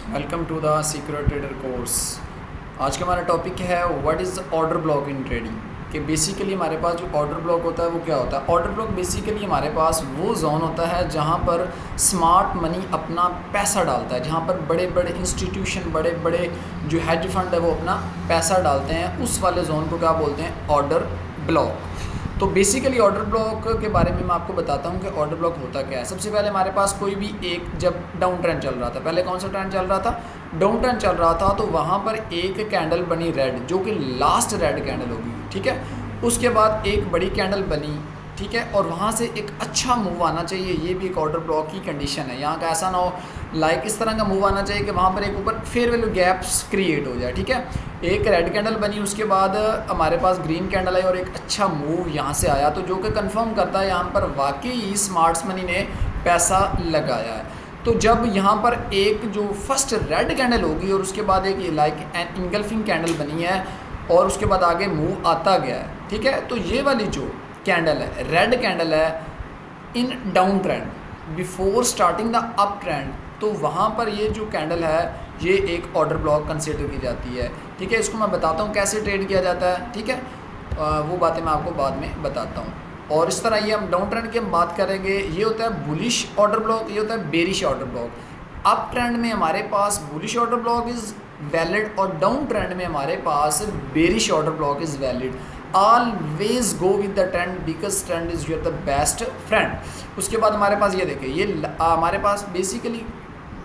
Welcome to the secret trader course. आज का हमारा टॉपिक है what is order block in trading. कि बेसिकली हमारे पास जो ऑर्डर ब्लॉक होता है वो क्या होता है। ऑर्डर ब्लॉक बेसिकली हमारे पास वो जोन होता है जहाँ पर स्मार्ट मनी अपना पैसा डालता है, जहाँ पर बड़े बड़े इंस्टीट्यूशन, बड़े बड़े जो हेज फंड है वो अपना पैसा डालते हैं। उस वाले जोन को क्या बोलते हैं? Order block. तो बेसिकली ऑर्डर ब्लॉक के बारे में मैं आपको बताता हूँ कि ऑर्डर ब्लॉक होता क्या है। सबसे पहले हमारे पास कोई भी एक जब डाउन ट्रेंड चल रहा था, पहले कौन सा ट्रेंड चल रहा था? डाउन ट्रेंड चल रहा था। तो वहाँ पर एक कैंडल बनी रेड, जो कि लास्ट रेड कैंडल होगी, ठीक है। उसके बाद एक बड़ी कैंडल बनी, ठीक है, और वहाँ से एक अच्छा मूव आना चाहिए। ये भी एक ऑर्डर ब्लॉक की कंडीशन है। यहाँ का ऐसा ना हो लाइक इस तरह का मूव आना चाहिए कि वहाँ पर एक ऊपर फेयर वैल्यू गैप्स क्रिएट हो जाए, ठीक है। एक रेड कैंडल बनी, उसके बाद हमारे पास ग्रीन कैंडल आई और एक अच्छा मूव यहाँ से आया, तो जो कि कंफर्म करता है यहाँ पर वाकई स्मार्ट्स मनी ने पैसा लगाया है। तो जब यहाँ पर एक जो फर्स्ट रेड कैंडल होगी और उसके बाद एक लाइक एन इनगल्फिंग कैंडल बनी है और उसके बाद आगे मूव आता गया है, ठीक है। तो ये वाली जो कैंडल है, रेड कैंडल है in down trend before starting the up trend, तो वहाँ पर ये जो कैंडल है ये एक ऑर्डर ब्लॉक कंसीडर की जाती है, ठीक है। इसको मैं बताता हूँ कैसे ट्रेड किया जाता है, ठीक है। वो बातें मैं आपको बाद में बताता हूँ। और इस तरह ये हम डाउन ट्रेंड की हम बात करेंगे। ये होता है बुलिश ऑर्डर ब्लॉक, ये होता है bearish order block. Up trend में हमारे पास bullish order block is valid और डाउन ट्रेंड में हमारे पास bearish order block is valid. Always go with the trend because trend is your the best friend. उसके बाद हमारे पास ये देखिए, ये हमारे पास बेसिकली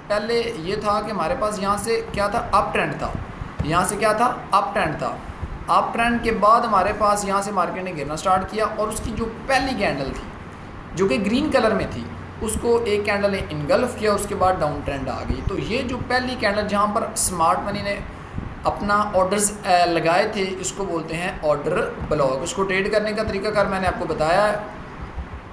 पहले ये था कि हमारे पास यहाँ से क्या था? अप ट्रेंड था। यहाँ से क्या था? अप ट्रेंड था। अप ट्रेंड के बाद हमारे पास यहाँ से मार्केट ने गिरना स्टार्ट किया और उसकी जो पहली कैंडल थी जो कि ग्रीन कलर में थी, उसको एक कैंडल ने इनगल्फ किया, उसके बाद डाउन ट्रेंड आ गई। तो ये जो पहली कैंडल जहाँ पर स्मार्ट मनी ने अपना ऑर्डर्स लगाए थे, इसको बोलते हैं ऑर्डर ब्लॉक। उसको ट्रेड करने का तरीकाकार मैंने आपको बताया है,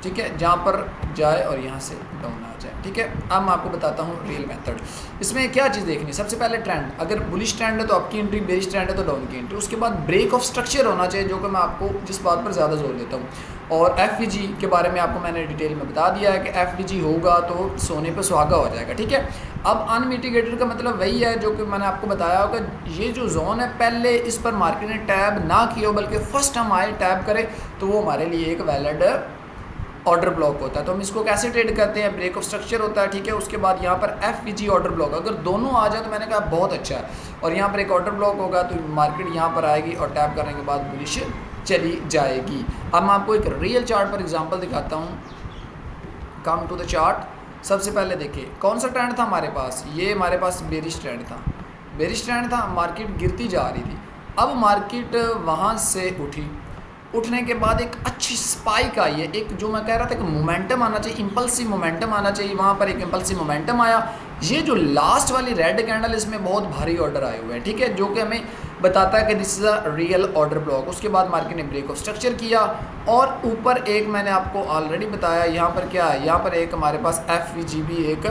ठीक है, जहाँ पर जाए और यहाँ से डाउन आ जाए, ठीक है। अब मैं आपको बताता हूँ रियल मेथड। इसमें क्या चीज़ देखनी है? सबसे पहले ट्रेंड, अगर बुलिश ट्रेंड है तो आपकी एंट्री, बेरिश ट्रेंड है तो डाउन की एंट्री। उसके बाद ब्रेक ऑफ स्ट्रक्चर होना चाहिए, जो कि मैं आपको जिस बात पर ज़्यादा जोर देता हूँ। और एफ के बारे में आपको मैंने डिटेल में बता दिया है कि एफ होगा तो सोने पर सुहागा हो जाएगा, ठीक है। अब अनमिटिगेटेड का मतलब वही है जो कि मैंने आपको बताया होगा। ये जो जोन है, पहले इस पर मार्केट ने टैब ना किया हो बल्कि फर्स्ट हम आए टैब करें, तो वो हमारे लिए एक वैलिड ऑर्डर ब्लॉक होता है। तो हम इसको कैसे ट्रेड करते हैं? ब्रेक ऑफ स्ट्रक्चर होता है, ठीक है। उसके बाद यहाँ पर एफ ऑर्डर ब्लॉक, अगर दोनों आ जाए तो मैंने कहा बहुत अच्छा है। और यहाँ पर एक ऑर्डर ब्लॉक होगा तो मार्केट यहाँ पर आएगी और टैप करने के बाद बुलिश चली जाएगी। अब मैं आपको एक रियल चार्ट पर एग्जांपल दिखाता हूँ। Come to the chart. सबसे पहले देखिए कौन सा ट्रेंड था हमारे पास? ये हमारे पास बेरिश ट्रेंड था। बेरिश ट्रेंड था, मार्केट गिरती जा रही थी। अब मार्केट वहाँ से उठने के बाद एक अच्छी स्पाइक आई है, एक जो मैं कह रहा था कि मोमेंटम आना चाहिए, इंपल्सिव मोमेंटम आना चाहिए। वहाँ पर एक इंपल्सिव मोमेंटम आया। ये जो लास्ट वाली रेड कैंडल, इसमें बहुत भारी ऑर्डर आए हुए हैं, ठीक है, जो कि हमें बताता है कि this is a real order block. उसके बाद मार्केट ने ब्रेक ऑफ स्ट्रक्चर किया और ऊपर एक मैंने आपको ऑलरेडी बताया, यहाँ पर क्या है? यहाँ पर एक हमारे पास एफ भी एक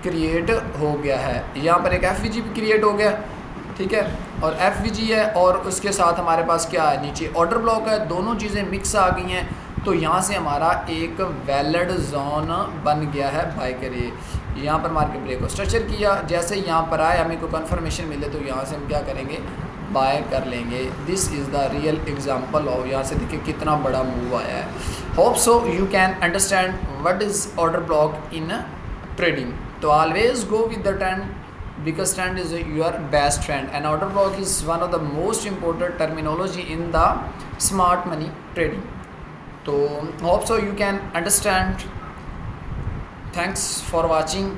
क्रिएट हो गया है। यहाँ पर एक एफ भी क्रिएट हो गया, ठीक है, और एफ है और उसके साथ हमारे पास क्या है? नीचे ऑर्डर ब्लॉक है। दोनों चीज़ें मिक्स आ गई हैं, तो यहाँ से हमारा एक वैलिड जोन बन गया है बाय करे। यहाँ पर मार्केट ब्रेक ऑफ स्ट्रक्चर किया, जैसे यहाँ पर आए हमें कोई कन्फर्मेशन मिले तो यहाँ से हम क्या करेंगे? बाय कर लेंगे। This is the real example of, यहाँ से देखिए कितना बड़ा मूव आया है। Hope so you can understand what is order block in trading. तो always go with the trend because trend is your best friend, and order block is one of the most important terminology in the smart money trading. So hope so you can understand. Thanks for watching.